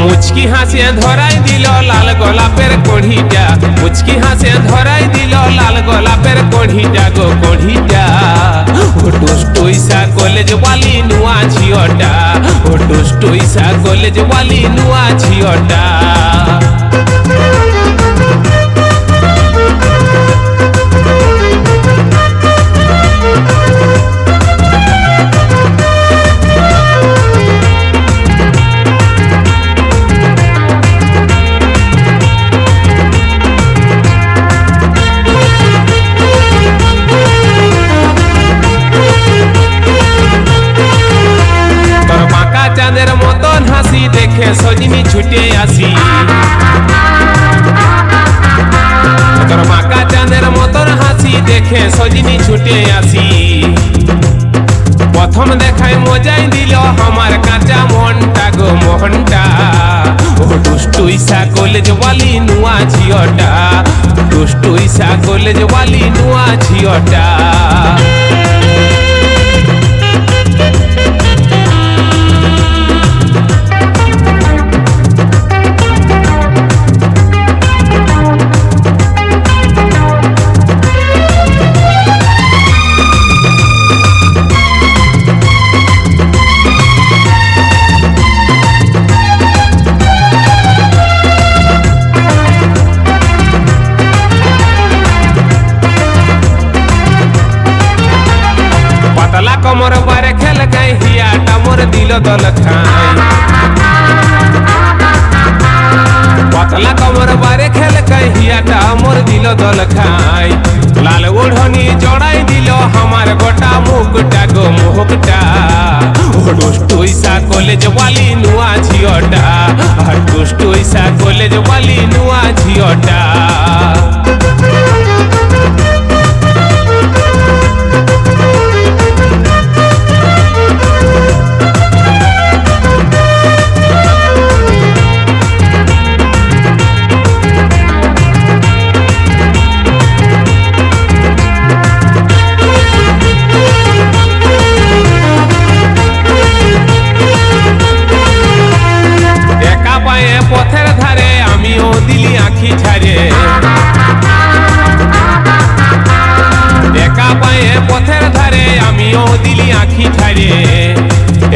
মুচকি হাসে ধরাই দিল লাল গোলাপের কড়িটা, মুচকি হাসে ধরাই দিল লাল গোলাপের কড়িটা গো কড়িটা। ও টুসটুইসা কলেজ বালি নুয়া ঝিওটা, ও টুসটুইসা কলেজ বালি নুয়া ঝিওটা। চাঁদের মতন হাসি দেখে সজনি ছুটে আসি, তোর মাকা চাঁদের মতন হাসি দেখে সজনি ছুটে আসি। প্রথম দেখায় মজাই দিল আমার কাঁচা মনটা গো মোহনটা। ও দুষ্টুইসা কলেজ বালি নুয়া ঝিওটা, দুষ্টুইসা কলেজ বালি নুয়া ঝিওটা। পাতলা কমর বারে খেল গাই হিয়াটা মোর দিল দল খাই, পাতলা কমর বারে খেল গাই হিয়াটা মোর দিল দল খাই। লাল ওढ़नी জড়াই দিল আমার গোটা মুখটা গো মুখটা। ও দুষ্টুইসা কলেজ বালি নুয়া ঝিওটা, আর দুষ্টুইসা কলেজ বালি নুয়া ঝিওটা। পথের ধারে আমিও দিলি আঁখি ঝাড়ে, একা পায়ে পথের ধারে আমিও দিলি আঁখি ঝাড়ে।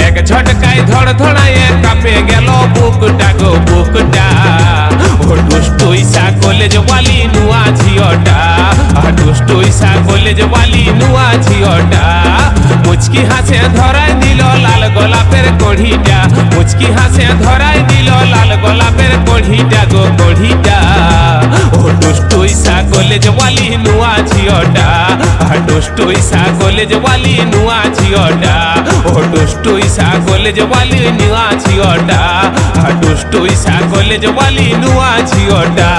এক ঝটকায় ধড় ধড়ায় কাঁপে গেল বুকটা গো বুকটা। ও দুষ্টুইসা কলেজ বালি নুয়া ঝিওটা, দুষ্টুইসা কলেজ বালি নুয়া ঝিওটা। মুচকি হাসে ধরাই দিল লাল গোলাপের কড়িটা, মুচকি হাসে ধরাই দিল লাল গোলাপের কড়িটা গো কড়িটা। ও দুষ্টুইসা কলেজ বালি নুয়া ঝিওটা, দুষ্টুইসা কলেজ বালি নুয়া ঝিওটা। ও দুষ্টুইসা কলেজ বালি নুয়া ঝিওটা, দুষ্টুইসা কলেজ বালি নুয়া ঝিওটা।